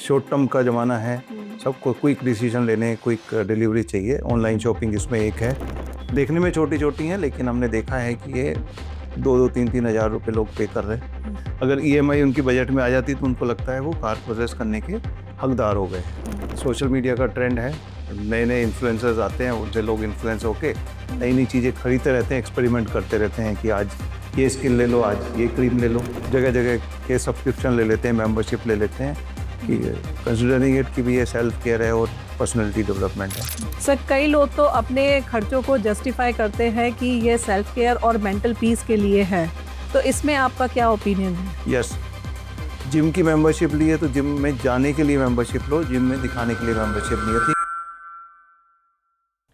Short term का ज़माना है, सबको क्विक डिसीजन लेने, क्विक डिलीवरी चाहिए। ऑनलाइन शॉपिंग इसमें एक है। देखने में छोटी-छोटी हैं, लेकिन हमने देखा है कि ये 2-2 3-3 हज़ार रुपए लोग पे कर रहे हैं। अगर ईएमआई उनकी बजट में आ जाती तो उनको लगता है वो कार पोजेस करने के हकदार हो गए। सोशल मीडिया का ट्रेंड है, नए-नए इन्फ्लुएंसर्स आते हैं, उनसे लोग इन्फ्लुएंस होके नई-नई चीज़ें खरीदते रहते हैं, एक्सपेरिमेंट करते रहते हैं कि आज ये स्किन ले लो, आज ये क्रीम ले लो। जगह-जगह के सब्सक्रिप्शन ले लेते हैं, मेंबरशिप ले लेते हैं कि कंसिडरिंग इट कि भी ये सेल्फ केयर है और पर्सनैलिटी डेवलपमेंट है। सर, कई लोग तो अपने खर्चों को जस्टिफाई करते हैं कि ये सेल्फ केयर और मेंटल पीस के लिए है, तो इसमें आपका क्या ओपिनियन है? यस, जिम की मेंबरशिप ली है तो जिम में जाने के लिए मेंबरशिप लो, जिम में दिखाने के लिए मेंबरशिप नहीं होती।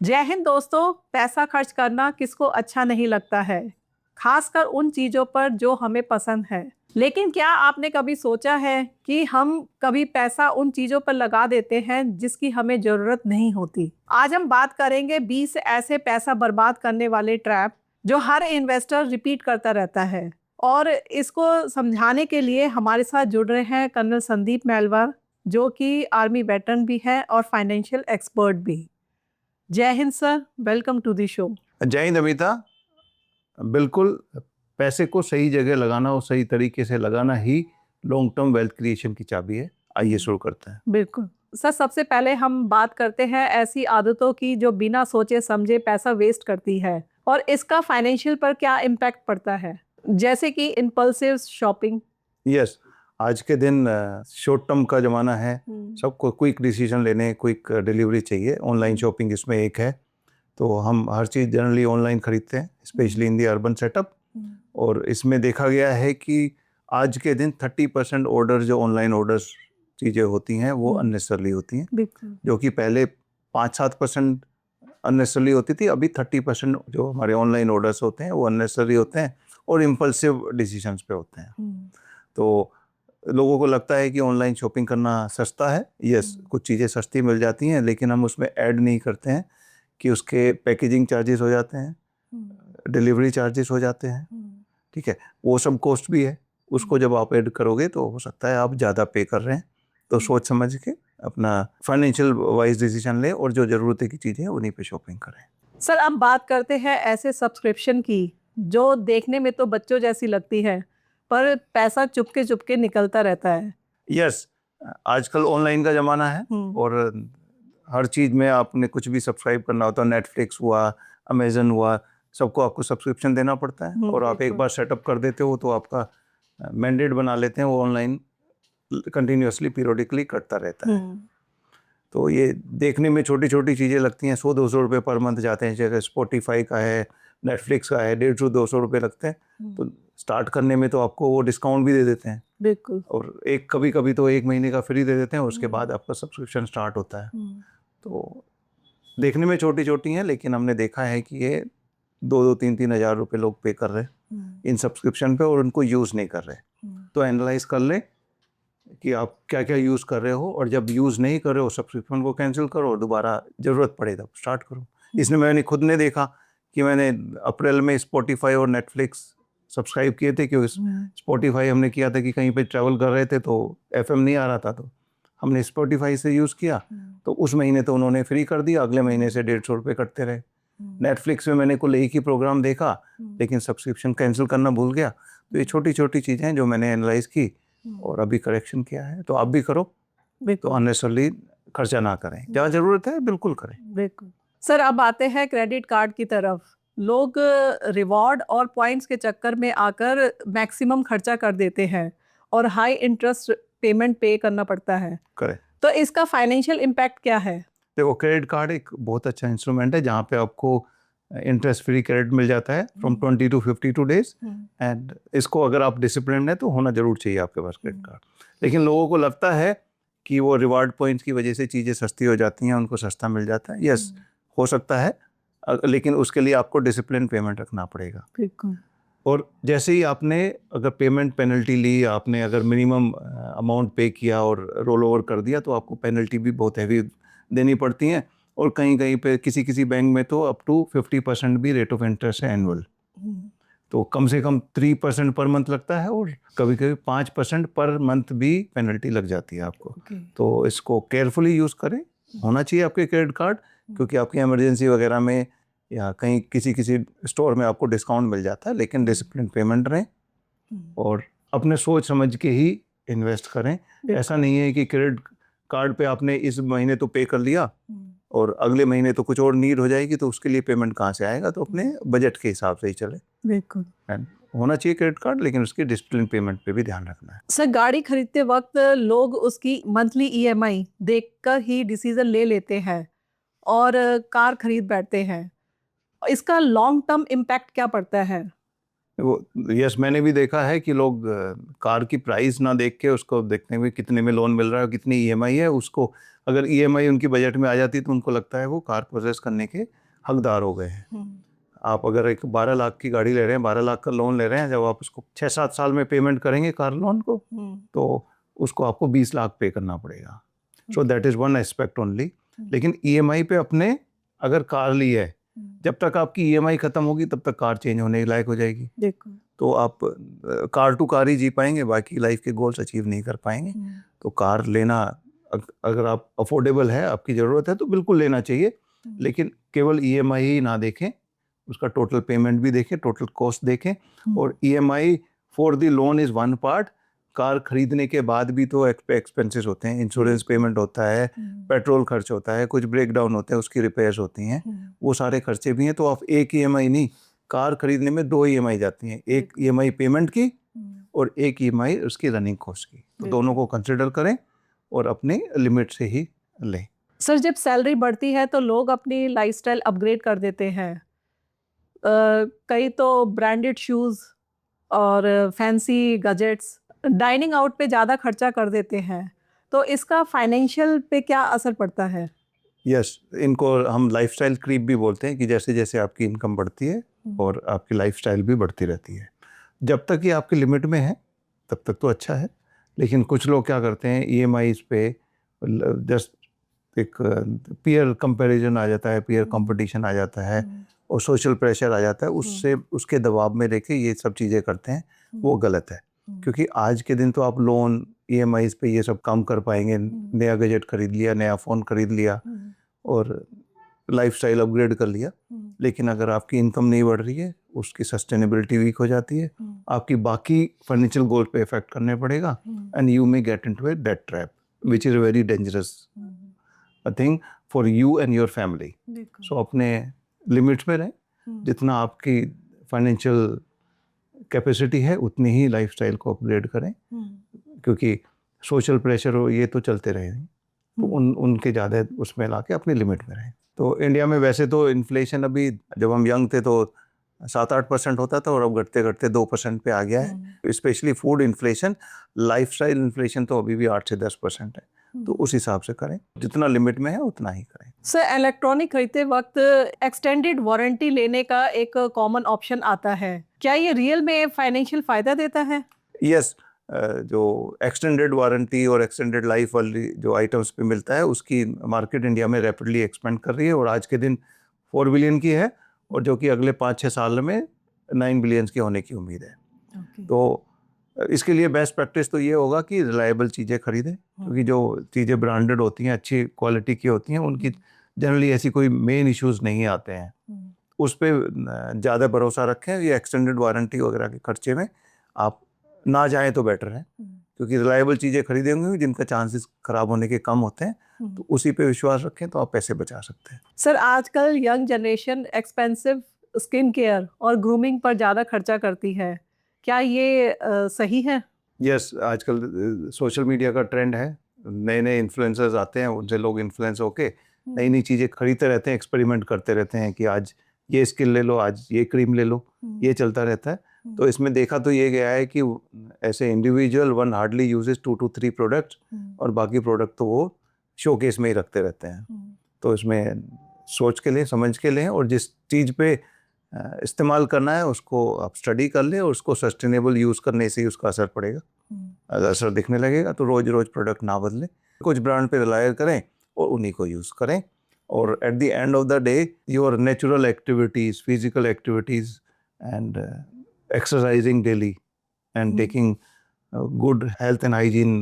जय हिंद दोस्तों, पैसा खर्च करना किसको अच्छा नहीं लगता है, खासकर उन चीज़ों पर जो हमें पसंद है। लेकिन क्या आपने कभी सोचा है कि हम कभी पैसा उन चीज़ों पर लगा देते हैं जिसकी हमें ज़रूरत नहीं होती। आज हम बात करेंगे 20 ऐसे पैसा बर्बाद करने वाले ट्रैप जो हर इन्वेस्टर रिपीट करता रहता है। और इसको समझाने के लिए हमारे साथ जुड़ रहे हैं कर्नल संदीप मेलवर, जो कि आर्मी वेटरन भी है और फाइनेंशियल एक्सपर्ट भी। जय हिंद sir, welcome to the show. जय हिंद अमिता। बिल्कुल, पैसे को सही जगह लगाना और सही तरीके से लगाना ही लॉन्ग टर्म वेल्थ क्रिएशन की चाबी है। आइए शुरू करते हैं। बिल्कुल सर, सबसे पहले हम बात करते हैं ऐसी आदतों की जो बिना सोचे समझे पैसा वेस्ट करती है और इसका फाइनेंशियल पर क्या इम्पैक्ट पड़ता है, जैसे कि इम्पल्सिव शॉपिंग। यस, आज के दिन शॉर्ट टर्म का ज़माना है, सबको क्विक डिसीजन लेने, क्विक डिलीवरी चाहिए। ऑनलाइन शॉपिंग इसमें एक है। तो हम हर चीज़ जनरली ऑनलाइन खरीदते हैं, specially in the urban setup. और इसमें देखा गया है कि आज के दिन 30% ऑर्डर जो ऑनलाइन ऑर्डर्स चीज़ें होती हैं वो अननेसेसरली होती हैं, जो कि पहले 5-7% अननेसेसरली होती थी। अभी 30% जो हमारे ऑनलाइन ऑर्डर्स होते हैं वो अननेसेसरी होते हैं और इम्पल्सिव डिसीजंस पे होते हैं। तो लोगों को लगता है कि ऑनलाइन शॉपिंग करना सस्ता है। यस, कुछ चीज़ें सस्ती मिल जाती हैं, लेकिन हम उसमें ऐड नहीं करते हैं कि उसके पैकेजिंग चार्जेस हो जाते हैं, डिलीवरी चार्जेस हो जाते हैं, ठीक है, वो सब कॉस्ट भी है। उसको जब आप ऐड करोगे तो हो सकता है आप ज़्यादा पे कर रहे हैं। तो सोच समझ के अपना फाइनेंशियल वाइज डिसीजन लें और जो ज़रूरत की चीज़ें हैं उन्हीं पे शॉपिंग करें। सर, अब बात करते हैं ऐसे सब्सक्रिप्शन की जो देखने में तो बच्चों जैसी लगती है, पर पैसा चुपके चुपके निकलता रहता है। यस, आजकल ऑनलाइन का ज़माना है और हर चीज़ में आपने कुछ भी सब्सक्राइब करना होता है, नेटफ्लिक्स हुआ, अमेजन हुआ, सबको आपको सब्सक्रिप्शन देना पड़ता है। और आप एक बार सेटअप कर देते हो तो आपका मैंडेट बना लेते हैं, वो ऑनलाइन कंटिन्यूसली पीरियडिकली कटता रहता है। तो ये देखने में छोटी छोटी चीज़ें लगती हैं, 100-200 रुपये पर मंथ जाते हैं। जैसे स्पॉटिफाई का है, नेटफ्लिक्स का है, 150-200 रुपये लगते हैं। तो स्टार्ट करने में तो आपको वो डिस्काउंट भी दे देते हैं, बिल्कुल। और एक कभी कभी तो 1 महीने का फ्री दे देते हैं, उसके बाद आपका सब्सक्रिप्शन स्टार्ट होता है। तो देखने में छोटी छोटी हैं, लेकिन हमने देखा है कि ये 2-2 3-3 हज़ार रुपये लोग पे कर रहे हैं इन सब्सक्रिप्शन पे और उनको यूज़ नहीं कर रहे। तो एनालाइज कर लें कि आप क्या क्या यूज़ कर रहे हो, और जब यूज़ नहीं कर रहे हो सब्सक्रिप्शन को कैंसिल करो और दोबारा ज़रूरत पड़े तब स्टार्ट करो। इसने मैंने खुद ने देखा कि मैंने अप्रैल में स्पॉटिफाई और नेटफ्लिक्स सब्सक्राइब किए थे, क्योंकि स्पॉटिफाई हमने किया था कि कहीं पे ट्रैवल कर रहे थे तो एफएम नहीं आ रहा था, तो हमने स्पॉटिफाई से यूज़ किया। तो उस महीने तो उन्होंने फ्री कर दिया, अगले महीने से 150 रुपये कटते रहे। नेटफ्लिक्स में मैंने कुल एक ही प्रोग्राम देखा, लेकिन सब्सक्रिप्शन कैंसिल करना भूल गया। तो ये छोटी छोटी चीज़ें हैं जो मैंने एनालाइज की और अभी करेक्शन किया है। तो आप भी करो, तो अननेसेसरली खर्चा ना करें, जहाँ ज़रूरत है बिल्कुल करें। बिल्कुल। सर, अब आते हैं क्रेडिट कार्ड की तरफ। लोग रिवॉर्ड और पॉइंट्स के चक्कर में आकर मैक्सिमम खर्चा कर देते हैं और हाई इंटरेस्ट पेमेंट पे करना पड़ता है। करें। तो इसका फाइनेंशियल इम्पैक्ट क्या है? देखो, क्रेडिट कार्ड एक बहुत अच्छा इंस्ट्रूमेंट है जहाँ पे आपको इंटरेस्ट फ्री क्रेडिट मिल जाता है फ्रॉम 20 to 52 डेज। एंड इसको अगर आप डिसिप्लिन है तो होना जरूर चाहिए आपके पास क्रेडिट कार्ड। लेकिन लोगों को लगता है कि वो रिवार्ड पॉइंट्स की वजह से चीज़ें सस्ती हो जाती हैं, उनको सस्ता मिल जाता है। यस, हो सकता है, लेकिन उसके लिए आपको डिसिप्लिन पेमेंट रखना पड़ेगा। बिल्कुल। और जैसे ही आपने अगर पेमेंट पेनल्टी ली, आपने अगर मिनिमम अमाउंट पे किया और रोल ओवर कर दिया, तो आपको पेनल्टी भी बहुत हैवी देनी पड़ती हैं। और कहीं कहीं पे किसी किसी बैंक में तो अप टू 50% भी रेट ऑफ इंटरेस्ट है एनुअल। तो कम से कम 3% पर मंथ लगता है और कभी कभी 5% पर मंथ भी पेनल्टी लग जाती है आपको। तो इसको केयरफुली यूज़ करें। होना चाहिए आपके क्रेडिट कार्ड, क्योंकि आपकी इमरजेंसी वगैरह में या कहीं किसी स्टोर में आपको डिस्काउंट मिल जाता है, लेकिन डिसिप्लिन पेमेंट रहें और अपने सोच समझ के ही इन्वेस्ट करें। ऐसा नहीं है कि क्रेडिट कार्ड पे आपने इस महीने तो पे कर लिया और अगले महीने तो कुछ और नीड हो जाएगी, तो उसके लिए पेमेंट कहाँ से आएगा। तो अपने बजट के हिसाब से ही चले। बिल्कुल होना चाहिए क्रेडिट कार्ड, लेकिन उसकी डिसिप्लिन पेमेंट पे भी ध्यान रखना है। सर, गाड़ी खरीदते वक्त लोग उसकी मंथली ईएमआई देखकर ही डिसीजन ले लेते हैं और कार खरीद बैठते हैं। इसका लॉन्ग टर्म इम्पैक्ट क्या पड़ता है? यस, मैंने भी देखा है कि लोग कार की प्राइस ना देख के उसको देखते हुए कितने में लोन मिल रहा है, कितनी ईएमआई है, उसको अगर ईएमआई उनकी बजट में आ जाती तो उनको लगता है वो कार प्रोसेस करने के हकदार हो गए हैं। आप अगर एक 12 लाख की गाड़ी ले रहे हैं, 12 लाख का लोन ले रहे हैं, जब आप उसको 6-7 साल में पेमेंट करेंगे कार लोन को, तो उसको आपको 20 लाख पे करना पड़ेगा। So that is one aspect only. लेकिन ईएमआई पे अपने अगर कार ली है, जब तक आपकी ईएमआई खत्म होगी तब तक कार चेंज होने के लायक हो जाएगी। तो आप कार टू कार ही जी पाएंगे, बाकी लाइफ के गोल्स अचीव नहीं कर पाएंगे। तो कार लेना, अगर आप अफोर्डेबल है, आपकी ज़रूरत है, तो बिल्कुल लेना चाहिए। लेकिन केवल ईएमआई ही ना देखें, उसका टोटल पेमेंट भी देखें, टोटल कॉस्ट देखें। और EMI for the loan is one part. Car खरीदने के बाद भी तो एक्सपेंसेस होते हैं, इंश्योरेंस पेमेंट होता है, पेट्रोल खर्च होता है, कुछ ब्रेक डाउन होते हैं, उसकी रिपेयर्स होती हैं, वो सारे खर्चे भी हैं। तो आप एक ईएमआई नहीं, कार खरीदने में 2 ईएमआई जाती हैं, एक ईएमआई पेमेंट की और एक ईएमआई उसकी रनिंग कॉस्ट की। तो दोनों को कंसिडर करें और अपने लिमिट से ही लें। सर, जब सैलरी बढ़ती है तो लोग अपनी लाइफस्टाइल अपग्रेड कर देते हैं। कई तो ब्रांडेड शूज़ और फैंसी गैजेट्स, डाइनिंग आउट पे ज़्यादा खर्चा कर देते हैं। तो इसका फाइनेंशियल पे क्या असर पड़ता है? यस, इनको हम लाइफस्टाइल क्रीप भी बोलते हैं कि जैसे जैसे आपकी इनकम बढ़ती है और आपकी लाइफस्टाइल भी बढ़ती रहती है। जब तक ये आपकी लिमिट में है तब तक तो अच्छा है, लेकिन कुछ लोग क्या करते हैं, ईएमआईज पे जस्ट एक पीयर कंपैरिजन आ जाता है, पीयर कंपटीशन आ जाता है और सोशल प्रेशर आ जाता है, उससे उसके दबाव में लेके ये सब चीज़ें करते हैं। वो गलत है, क्योंकि आज के दिन तो आप लोन ईएमआईज पे ये सब कम कर पाएंगे। नया गैजेट खरीद लिया, नया फ़ोन खरीद लिया और लाइफस्टाइल अपग्रेड कर लिया, लेकिन अगर आपकी इनकम नहीं बढ़ रही है, उसकी सस्टेनेबिलिटी वीक हो जाती है, आपकी बाकी फाइनेंशियल गोल पे इफेक्ट करने पड़ेगा and you may get into a debt trap which is very dangerous thing for you and your family. So अपने लिमिट्स में रहें, जितना आपकी फाइनेंशियल कैपेसिटी है उतनी ही लाइफस्टाइल को अपग्रेड करें, क्योंकि सोशल प्रेशर हो ये तो चलते रहेंगे, तो उनके ज़्यादा उसमें ला के अपनी लिमिट में रहें। तो इंडिया में वैसे तो इन्फ्लेशन अभी, जब हम यंग थे तो 7-8% होता था और अब घटते घटते 2% पे आ गया है। Specially food inflation, lifestyle inflation तो अभी भी 8 से 10% है। तो उस हिसाब से करें, जितना लिमिट में है उतना ही करें। सर, इलेक्ट्रॉनिक खरीदते वक्त एक्सटेंडेड वारंटी लेने का एक कॉमन ऑप्शन आता है, क्या ये रियल में फाइनेंशियल फायदा देता है? यस, जो एक्सटेंडेड वारंटी और एक्सटेंडेड लाइफ वाली जो आइटम्स पे मिलता है, उसकी मार्केट इंडिया में रैपिडली एक्सपेंड कर रही है और आज के दिन 4 बिलियन की है और जो कि अगले 5-6 साल में 9 बिलियन की होने की उम्मीद है। तो इसके लिए बेस्ट प्रैक्टिस तो ये होगा कि रिलायबल चीज़ें खरीदें, क्योंकि जो चीज़ें ब्रांडेड होती हैं, अच्छी क्वालिटी की होती हैं, उनकी जनरली ऐसी कोई मेन इश्यूज़ नहीं आते हैं। उस पर ज़्यादा भरोसा रखें। ये एक्सटेंडेड वारंटी वगैरह के खर्चे में आप ना जाएं तो बेटर है, क्योंकि रिलायबल चीज़ें खरीदेंगे जिनका चांसेस ख़राब होने के कम होते हैं, तो उसी पे विश्वास रखें तो आप पैसे बचा सकते हैं। सर, आजकल young generation expensive skin care और ग्रूमिंग पर ज़्यादा खर्चा करती है, क्या ये सही है? यस, आजकल सोशल मीडिया का ट्रेंड है, नए नए इन्फ्लुएंसर्स आते हैं, उनसे लोग इन्फ्लुएंस होके नई नई चीज़ें खरीदते रहते हैं, एक्सपेरिमेंट करते रहते हैं कि आज ये स्किन ले लो, आज ये क्रीम ले लो, ये चलता रहता है। तो इसमें देखा तो ये गया है कि ऐसे individual one hardly uses 2 to 3 products और बाकी प्रोडक्ट तो वो शोकेस में ही रखते रहते हैं। तो इसमें सोच के लें, समझ के लें और जिस चीज़ पे इस्तेमाल करना है उसको आप स्टडी कर लें और उसको सस्टेनेबल यूज़ करने से ही उसका असर पड़ेगा। अगर असर दिखने लगेगा तो रोज़ रोज़ प्रोडक्ट ना बदलें, कुछ ब्रांड पे रिलाय करें और उन्हीं को यूज़ करें। और at the end of the day your natural activities, physical activities and exercising daily and taking good health and hygiene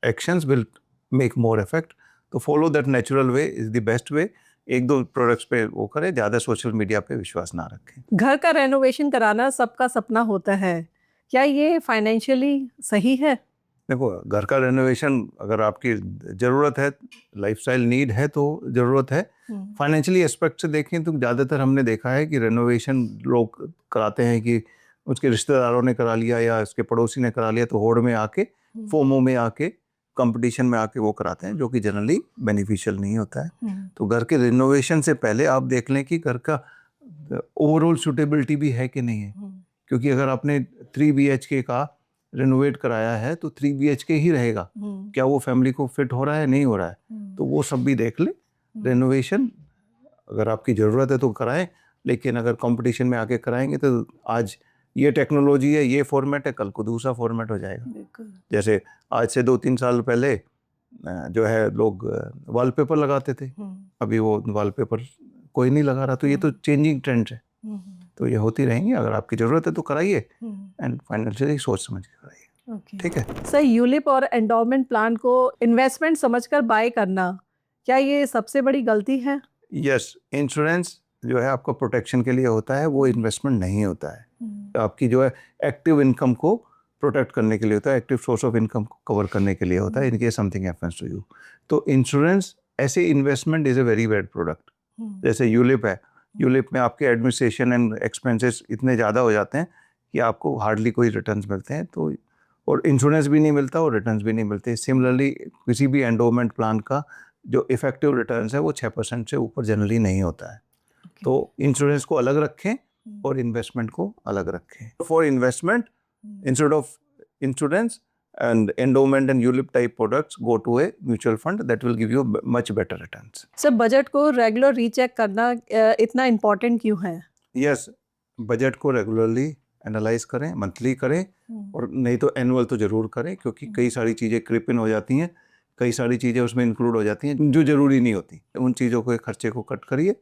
actions will make more effect. तो follow that natural way is the best way. एक दो products पे वो करें, ज़्यादा social media पे विश्वास ना रखें। घर का रेनोवेशन कराना सबका सपना होता है, क्या ये फाइनेंशियली सही है? देखो, घर का रेनोवेशन अगर आपकी ज़रूरत है, लाइफस्टाइल नीड है तो ज़रूरत है। फाइनेंशियली एस्पेक्ट से देखें तो ज़्यादातर हमने देखा है कि रेनोवेशन लोग कराते हैं कि उसके रिश्तेदारों ने करा लिया या उसके पड़ोसी ने करा लिया, तो होड़ में आके, फोमो में आके, कंपटीशन में आके वो कराते हैं, जो कि जनरली बेनिफिशियल नहीं होता है। तो घर के रिनोवेशन से पहले आप देख लें कि घर का ओवरऑल सूटेबिलिटी भी है कि नहीं है, क्योंकि अगर आपने 3 BHK का रिनोवेट कराया है तो 3 BHK ही रहेगा, क्या वो फैमिली को फिट हो रहा है, नहीं हो रहा है, तो वो सब भी देख ले। रेनोवेशन अगर आपकी ज़रूरत है तो कराएं, लेकिन अगर कंपटीशन में आके कराएंगे तो आज ये टेक्नोलॉजी है, ये फॉर्मेट है, कल को दूसरा फॉर्मेट हो जाएगा। जैसे आज से 2-3 साल पहले जो है लोग वॉलपेपर लगाते थे, अभी वो वॉलपेपर कोई नहीं लगा रहा, तो ये तो चेंजिंग ट्रेंड है। तो ये होती रहेंगी, अगर आपकी ज़रूरत है तो कराइए एंड फाइनेंशियली सोच समझ के कराइए। ठीक है सर, यूलिप और एंडोमेंट प्लान को इन्वेस्टमेंट समझकर बाय करना, क्या ये सबसे बड़ी गलती है? यस, इंश्योरेंस जो है आपका प्रोटेक्शन के लिए होता है, वो इन्वेस्टमेंट नहीं होता है। आपकी जो है एक्टिव इनकम को प्रोटेक्ट करने के लिए होता है, एक्टिव सोर्स ऑफ इनकम को कवर करने के लिए होता है, in case something happens to you. तो इंश्योरेंस ऐसे investment is a very bad product. जैसे यूलिप है, यूलिप में आपके एडमिनिस्ट्रेशन एंड एक्सपेंसेस इतने ज़्यादा हो जाते हैं कि आपको हार्डली कोई रिटर्न्स मिलते हैं, तो और इंश्योरेंस भी नहीं मिलता और रिटर्न्स भी नहीं मिलते। सिमिलरली किसी भी एंडोमेंट प्लान का जो इफेक्टिव रिटर्न्स है वो 6% से ऊपर जनरली नहीं होता है। तो इंश्योरेंस को अलग रखें और इन्वेस्टमेंट को अलग रखें। For investment, instead of insurance and endowment and ULIP type products, go to a mutual fund that will give you much better returns. Sir, budget को रेगुलर रीचेक करना इतना इम्पोर्टेंट क्यों है? यस, बजट को regularly analyse करें, monthly करें, और नहीं तो एनुअल तो ज़रूर करें, क्योंकि कई सारी चीज़ें क्रिप इन हो जाती हैं, कई सारी चीज़ें उसमें इंक्लूड हो जाती हैं जो ज़रूरी नहीं होती। उन चीज़ों को, खर्चे को कट करिए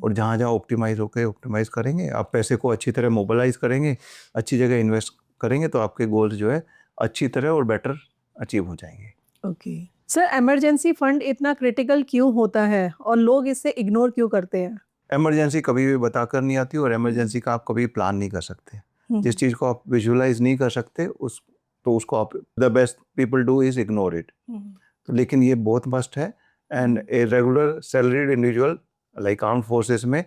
और जहाँ जहाँ ऑप्टिमाइज होकर ऑप्टिमाइज करेंगे, आप पैसे को अच्छी तरह मोबिलाइज करेंगे, अच्छी जगह इन्वेस्ट करेंगे, तो आपके गोल्स जो है अच्छी तरह और बेटर अचीव हो जाएंगे। ओके सर, इमरजेंसी फंड इतना क्रिटिकल क्यों होता है और लोग इसे इग्नोर क्यों करते हैं? इमरजेंसी कभी भी बताकर नहीं आती और इमरजेंसी का आप कभी प्लान नहीं कर सकते। जिस चीज़ को आप विजुअलाइज नहीं कर सकते उसको आप, the best people do is ignore it. तो लेकिन ये बहुत मस्ट है, and a regular salaried individual like armed forces में,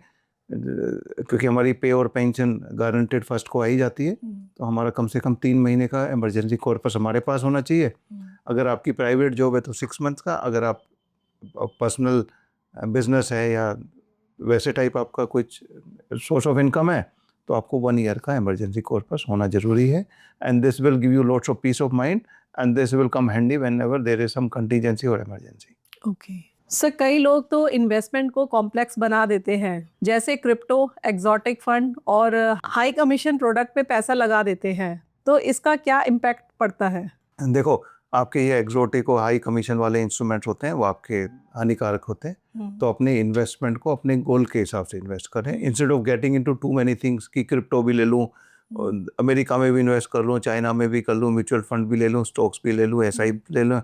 क्योंकि हमारी पे और पेंशन गारंटेड फर्स्ट को आई जाती है, तो हमारा कम से कम 3 महीने का इमरजेंसी कॉर्पस हमारे पास होना चाहिए। अगर आपकी प्राइवेट जॉब है तो 6 मंथ का, अगर आप पर्सनल बिजनेस है या वैसे टाइप आपका कुछ सोर्स ऑफ इनकम है, तो आपको 1 ईयर का इमरजेंसी कॉर्पस होना जरूरी है, and this will give you lots of peace of mind, and this will come handy whenever there is some contingency और इमरजेंसी। ओके सर, कई लोग तो इन्वेस्टमेंट को कॉम्प्लेक्स बना देते हैं, जैसे क्रिप्टो, एक्सोटिक फंड और हाई कमीशन प्रोडक्ट पे पैसा लगा देते हैं, तो इसका क्या इम्पैक्ट पड़ता है? देखो, आपके ये एक्सोटिक और हाई कमीशन वाले इंस्ट्रूमेंट्स होते हैं, वो आपके हानिकारक होते हैं, तो अपने इन्वेस्टमेंट को अपने गोल के हिसाब से इन्वेस्ट करें, instead of getting into two many things कि क्रिप्टो भी ले लूँ, अमेरिका में भी इन्वेस्ट कर लूँ, चाइना में भी कर लूँ, म्यूचुअल फंड भी ले लूँ, स्टॉक्स भी ले लूँ, SIP ले लूँ,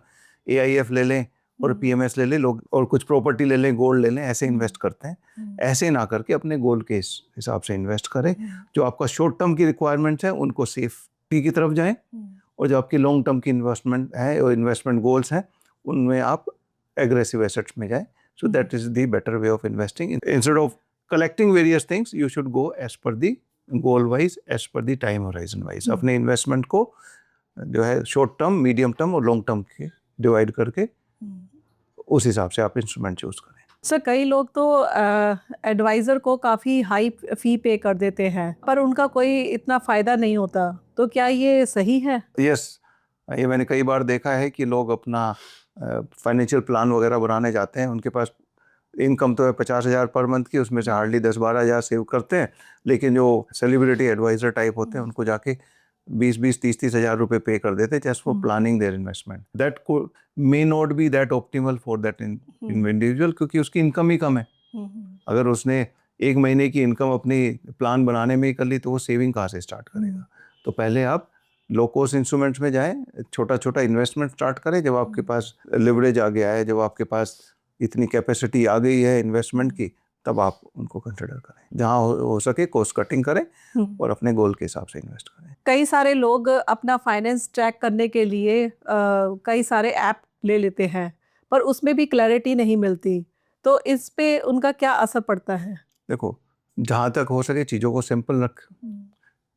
AIF ले लें और PMS ले लें लोग, और कुछ प्रॉपर्टी ले लें, गोल्ड ले लें, ऐसे इन्वेस्ट करते हैं। ऐसे ना करके अपने गोल के हिसाब से इन्वेस्ट करें। जो आपका शॉर्ट टर्म की रिक्वायरमेंट्स है उनको सेफ्टी की तरफ जाएं, और जो आपकी लॉन्ग टर्म की इन्वेस्टमेंट है और इन्वेस्टमेंट गोल्स हैं उनमें आप एग्रेसिव एसेट्स में जाएं। So that is the better way of investing. Instead of collecting various things, you should go as per the goal wise, as per the time horizon wise. अपने investment को जो है short term, medium term और long term के divide करके उस हिसाब से आप इंस्ट्रूमेंट चूज करें। सर, कई लोग तो एडवाइज़र को काफ़ी हाई फी पे कर देते हैं, पर उनका कोई इतना फ़ायदा नहीं होता, तो क्या ये सही है? यस, ये मैंने कई बार देखा है कि लोग अपना फाइनेंशियल प्लान वगैरह बनाने जाते हैं, उनके पास इनकम तो है 50,000 पर मंथ की, उसमें से हार्डली 10-12 हज़ार सेव करते हैं, लेकिन जो सेलिब्रिटी एडवाइज़र टाइप होते हैं उनको जाके 20-20, 30-30 हज़ार रुपये पे कर देते हैं just for planning their investment. That may not be that optimal for that individual, क्योंकि उसकी इनकम ही कम है। अगर उसने एक महीने की इनकम अपनी प्लान बनाने में ही कर ली तो वो सेविंग कहाँ से स्टार्ट करेगा। तो पहले आप लो कॉस्ट इंस्ट्रूमेंट्स में जाएं, छोटा छोटा इन्वेस्टमेंट स्टार्ट करें। जब आपके पास लिवरेज आ गया है, जब आपके पास इतनी कैपेसिटी आ गई है इन्वेस्टमेंट की, तब आप उनको कंसिडर करें। जहाँ हो सके कॉस्ट कटिंग करें और अपने गोल के हिसाब से इन्वेस्ट करें। कई सारे लोग अपना फाइनेंस ट्रैक करने के लिए कई सारे ऐप ले लेते हैं, पर उसमें भी क्लैरिटी नहीं मिलती, तो इस पे उनका क्या असर पड़ता है? देखो, जहाँ तक हो सके चीज़ों को सिंपल रख।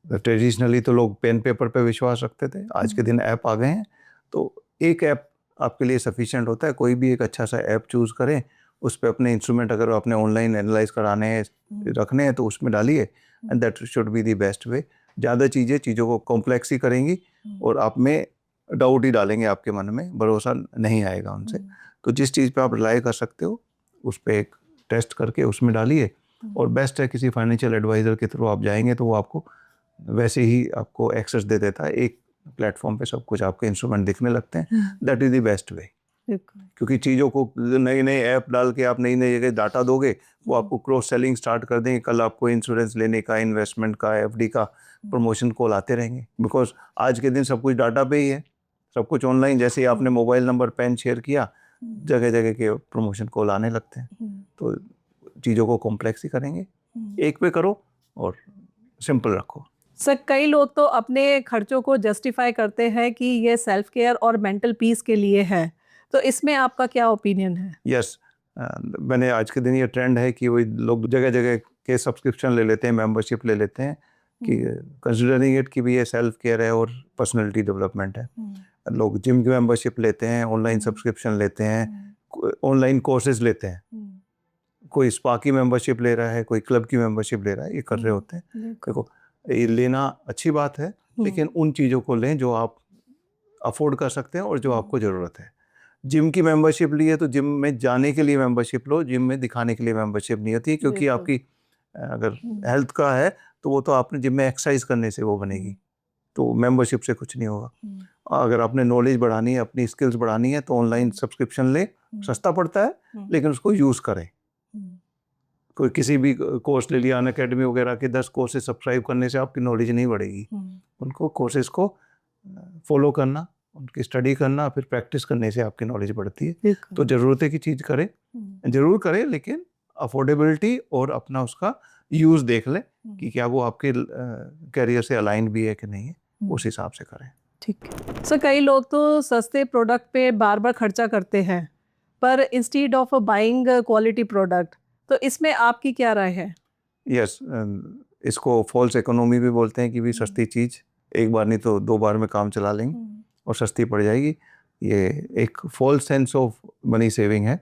ट्रेडिशनली तो लोग पेन पेपर पे विश्वास रखते थे, आज के दिन ऐप आ गए हैं, तो एक ऐप आपके लिए सफिशिएंट होता है। कोई भी एक अच्छा सा ऐप चूज़ करें, उस पर अपने इंस्ट्रूमेंट अगर आपने ऑनलाइन एनालाइज कराने हैं, रखने हैं, तो उसमें डालिए, and that should be the best way. ज़्यादा चीज़ों को कॉम्प्लेक्स ही करेंगी और आप में डाउट ही डालेंगे, आपके मन में भरोसा नहीं आएगा उनसे। तो जिस चीज़ पे आप रिलाई कर सकते हो, उस पर एक टेस्ट करके उसमें डालिए, और बेस्ट है किसी फाइनेंशियल एडवाइज़र के थ्रू आप जाएंगे तो वो आपको वैसे ही आपको एक्सेस दे देता है। एक प्लेटफॉर्म पे सब कुछ आपके इंस्ट्रूमेंट दिखने लगते हैं। That is the best way. क्योंकि चीज़ों को नई नई ऐप डाल के आप नई नई जगह डाटा दोगे, वो आपको क्रॉस सेलिंग स्टार्ट कर देंगे। कल आपको इंश्योरेंस लेने का, इन्वेस्टमेंट का, एफडी का प्रमोशन कॉल आते रहेंगे, बिकॉज आज के दिन सब कुछ डाटा पे ही है, सब कुछ ऑनलाइन। जैसे ही आपने मोबाइल नंबर पेन शेयर किया, जगह जगह के प्रमोशन कॉल आने लगते हैं। तो चीज़ों को कॉम्प्लेक्स ही करेंगे, एक पे करो और सिंपल रखो। सर, कई लोग तो अपने खर्चों को जस्टिफाई करते हैं कि ये सेल्फ केयर और मेंटल पीस के लिए है, तो इसमें आपका क्या ओपिनियन है? यस, मैंने आज के दिन ये ट्रेंड है कि वही लोग जगह जगह के सब्सक्रिप्शन ले लेते हैं, मेंबरशिप ले लेते हैं, कि कंसिडरिंग इट कि भी ये सेल्फ केयर है और पर्सनैलिटी डेवलपमेंट है। लोग जिम की मेंबरशिप लेते हैं, ऑनलाइन सब्सक्रिप्शन लेते हैं, ऑनलाइन कोर्सेज लेते हैं, कोई स्पा की मेंबरशिप ले रहा है, कोई क्लब की मेंबरशिप ले रहा है, ये कर रहे होते हैं। देखो, ये लेना अच्छी बात है, लेकिन उन चीज़ों को लें जो आप अफोर्ड कर सकते हैं और जो आपको ज़रूरत है। जिम की मेंबरशिप ली है तो जिम में जाने के लिए मेंबरशिप लो, जिम में दिखाने के लिए मेंबरशिप नहीं होती, क्योंकि आपकी अगर हेल्थ का है तो वो तो आपने जिम में एक्सरसाइज करने से वो बनेगी, तो मेंबरशिप से कुछ नहीं होगा। अगर आपने नॉलेज बढ़ानी है, अपनी स्किल्स बढ़ानी है, तो ऑनलाइन सब्सक्रिप्शन ले, सस्ता पड़ता है लेकिन उसको यूज़ करें। कोई किसी भी कोर्स ले लिया, अनअकैडमी वगैरह के 10 कोर्सेज सब्सक्राइब करने से आपकी नॉलेज नहीं बढ़ेगी। उनको कोर्सेज को फॉलो करना, उनकी स्टडी करना, फिर प्रैक्टिस करने से आपकी नॉलेज बढ़ती है। तो ज़रूरत है कि चीज़ करें, ज़रूर करें, लेकिन अफोर्डेबिलिटी और अपना उसका यूज़ देख लें कि क्या वो आपके कैरियर से अलाइन भी है कि नहीं है, उस हिसाब से करें। ठीक है सर, कई लोग तो सस्ते प्रोडक्ट पे बार बार खर्चा करते हैं, पर instead of buying quality product, तो इसमें आपकी क्या राय है? यस, इसको फॉल्स इकोनॉमी भी बोलते हैं, कि भी सस्ती चीज़ एक बार नहीं तो 2 बार में काम चला लेंगे और सस्ती पड़ जाएगी। ये एक false sense of money saving है,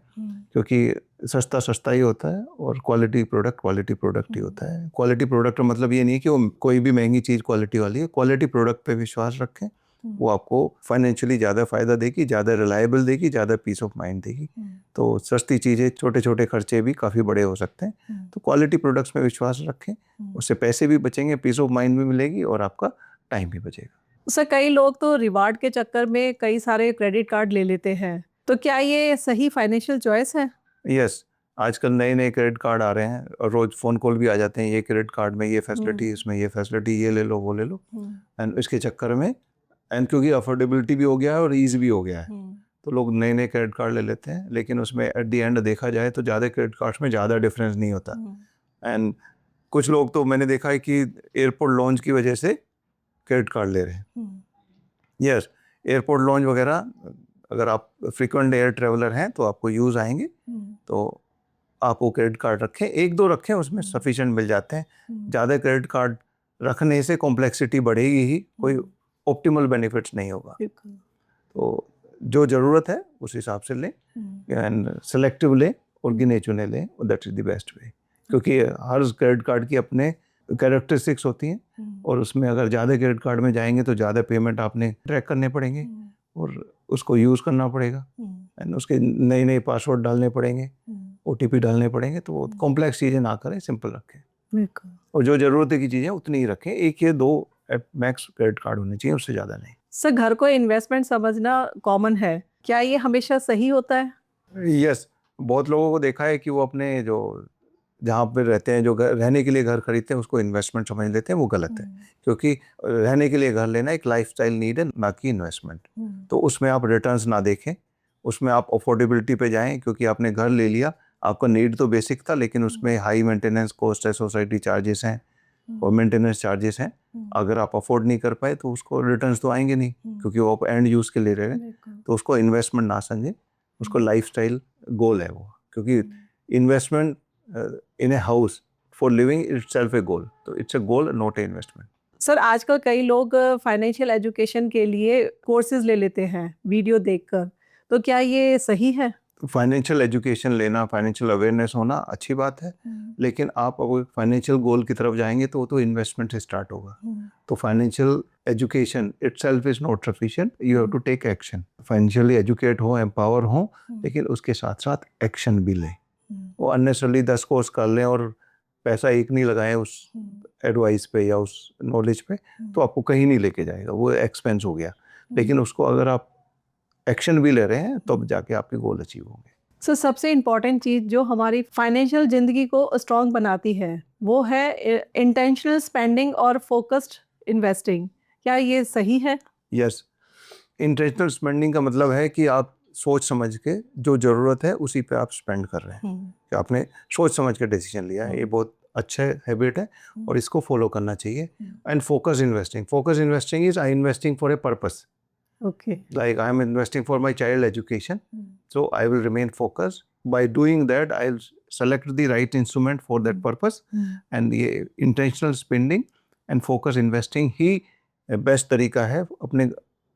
क्योंकि सस्ता सस्ता ही होता है और क्वालिटी प्रोडक्ट ही होता है। क्वालिटी प्रोडक्ट का मतलब ये नहीं है कि वो कोई भी महंगी चीज़ क्वालिटी वाली है। क्वालिटी प्रोडक्ट पे विश्वास रखें, वो आपको फाइनेंशियली ज़्यादा फ़ायदा देगी, ज़्यादा रिलायबल देगी, ज़्यादा पीस ऑफ माइंड देगी। तो सस्ती चीज़ें, छोटे छोटे खर्चे भी काफ़ी बड़े हो सकते हैं। तो क्वालिटी प्रोडक्ट्स में विश्वास रखें, उससे पैसे भी बचेंगे, पीस ऑफ माइंड भी मिलेगी और आपका टाइम भी बचेगा। सर, कई लोग तो रिवार्ड के चक्कर में कई सारे क्रेडिट कार्ड ले लेते हैं, तो क्या ये सही फाइनेंशियल चॉइस है? यस, आजकल नए नए क्रेडिट कार्ड आ रहे हैं और रोज़ फ़ोन कॉल भी आ जाते हैं, ये क्रेडिट कार्ड में ये फैसिलिटी, इसमें ये फैसिलिटी, ये ले लो, वो ले लो। एंड इसके चक्कर में, एंड क्योंकि अफोर्डेबिलिटी भी हो गया है और ईज़ भी हो गया है, तो लोग नए नए क्रेडिट कार्ड ले लेते हैं, लेकिन उसमें एट द एंड देखा जाए तो ज़्यादा क्रेडिट कार्ड्स में ज़्यादा डिफरेंस नहीं होता। एंड कुछ लोग तो मैंने देखा है कि एयरपोर्ट लॉन्च की वजह से क्रेडिट कार्ड ले रहे हैं। यस, एयरपोर्ट लॉन्च वगैरह, अगर आप फ्रीक्वेंट एयर ट्रेवलर हैं तो आपको यूज़ आएंगे, तो आप वो क्रेडिट कार्ड रखें, 1-2 रखें, उसमें सफिशिएंट मिल जाते हैं। ज़्यादा क्रेडिट कार्ड रखने से कॉम्प्लेक्सिटी बढ़ेगी ही, कोई ऑप्टिमल बेनिफिट्स नहीं होगा। तो जो ज़रूरत है उस हिसाब से लें, एंड सेलेक्टिव लें और गिने चुने लें, that is the best way. क्योंकि हर क्रेडिट कार्ड की अपने कैरेक्टरिस्टिक्स होती हैं, और उसमें अगर ज़्यादा क्रेडिट कार्ड में जाएंगे तो ज़्यादा पेमेंट आपने ट्रैक करने पड़ेंगे और उसको यूज़ करना पड़ेगा, एंड उसके नए नए पासवर्ड डालने पड़ेंगे, OTP डालने पड़ेंगे। तो वो कॉम्प्लेक्स चीज़ें ना करें, सिंपल रखें, और जो ज़रूरत की चीज़ें उतनी ही रखें। 1 या 2 मैक्स क्रेडिट कार्ड होने चाहिए, उससे ज़्यादा नहीं। सर, घर को इन्वेस्टमेंट समझना कॉमन है, क्या ये हमेशा सही होता है? यस, बहुत लोगों को देखा है कि वो अपने जो जहाँ पे रहते हैं, जो घर रहने के लिए घर खरीदते हैं उसको इन्वेस्टमेंट समझ लेते हैं, वो गलत है। क्योंकि रहने के लिए घर लेना एक लाइफस्टाइल नीड है, ना कि इन्वेस्टमेंट। तो उसमें आप रिटर्न्स ना देखें, उसमें आप अफोर्डेबिलिटी पे जाएं, क्योंकि आपने घर ले लिया, आपका नीड तो बेसिक था, लेकिन उसमें हाई मेंटेनेंस कॉस्ट है, सोसाइटी चार्जेस हैं और मेंटेनेंस चार्जेस हैं। अगर आप अफोर्ड नहीं कर पाए तो उसको रिटर्न्स तो आएंगे नहीं, क्योंकि वो आप एंड यूज़ के ले रहे हैं। तो उसको इन्वेस्टमेंट ना समझें, उसको लाइफस्टाइल गोल है वो। क्योंकि investment in a house for living itself a goal, तो it's a goal not a investment. Sir, आजकल कई लोग फाइनेंशियल एजुकेशन के लिए कोर्सेज ले लेते हैं वीडियो देखकर, तो क्या ये सही है? फाइनेंशियल एजुकेशन लेना, फाइनेंशियल अवेयरनेस होना अच्छी बात है, लेकिन आप अगर फाइनेंशियल गोल की तरफ जाएंगे तो इन्वेस्टमेंट से स्टार्ट होगा। तो financial education itself is not sufficient, you have to take action. Financially educate हो, एम्पावर हो, लेकिन उसके साथ साथ एक्शन भी लें। वो अननेसेसरली 10 कोर्स कर लें और पैसा एक नहीं लगाएं उस एडवाइस पे या उस नॉलेज पे, तो आपको कहीं नहीं लेके जाएगा, वो एक्सपेंस हो गया। लेकिन उसको अगर आप एक्शन भी ले रहे हैं तब जाके आपके गोल अचीव होंगे। सो सबसे इम्पॉर्टेंट चीज़ जो हमारी फाइनेंशियल ज़िंदगी को स्ट्रॉन्ग बनाती है वो है इंटेंशनल स्पेंडिंग और फोकस्ड इन्वेस्टिंग। क्या ये सही है? यस, इंटेंशनल स्पेंडिंग का मतलब है कि आप सोच समझ के जो ज़रूरत है उसी पे आप स्पेंड कर रहे हैं, कि आपने सोच समझ के डिसीजन लिया है। ये बहुत अच्छा हैबिट है और इसको फॉलो करना चाहिए। And focus investing is I investing for a purpose. Okay. Like I am investing for my child education, so I will remain focused. By doing that, I'll select the right instrument for that purpose, and ये intentional spending and focus investing he best तरीका है अपने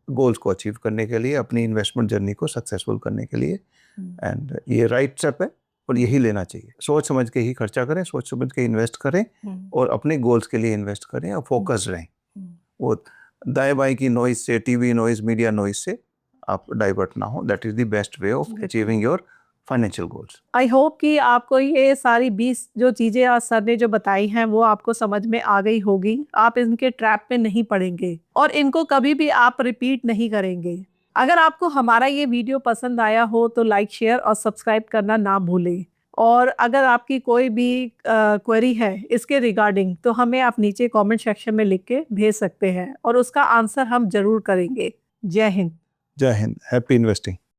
goals को achieve करने के लिए, अपनी investment journey को सक्सेसफुल करने के लिए। एंड ये राइट स्टेप है और यही लेना चाहिए। सोच समझ के ही खर्चा करें, सोच समझ के इन्वेस्ट करें और अपने गोल्स के लिए इन्वेस्ट करें और फोकस रहें। वो दाएं बाएं की नॉइज से, टीवी नॉइज, मीडिया नॉइज से आप डाइवर्ट ना हो। That is the best way of achieving your financial goals. I hope कि आपको ये सारी 20 जो चीज़ें आज सर ने जो बताई हैं वो आपको समझ में आ गई होगी। आप इनके ट्रैप में नहीं पड़ेंगे और इनको कभी भी आप रिपीट नहीं करेंगे। अगर आपको हमारा ये वीडियो पसंद आया हो तो लाइक, शेयर और सब्सक्राइब करना ना भूलें। और अगर आपकी कोई भी क्वेरी है इसके रिगार्डिंग तो हमें आप नीचे कमेंट सेक्शन में लिख के भेज सकते हैं और उसका आंसर हम जरूर करेंगे। जय हिंद। जय हिंद। Happy investing.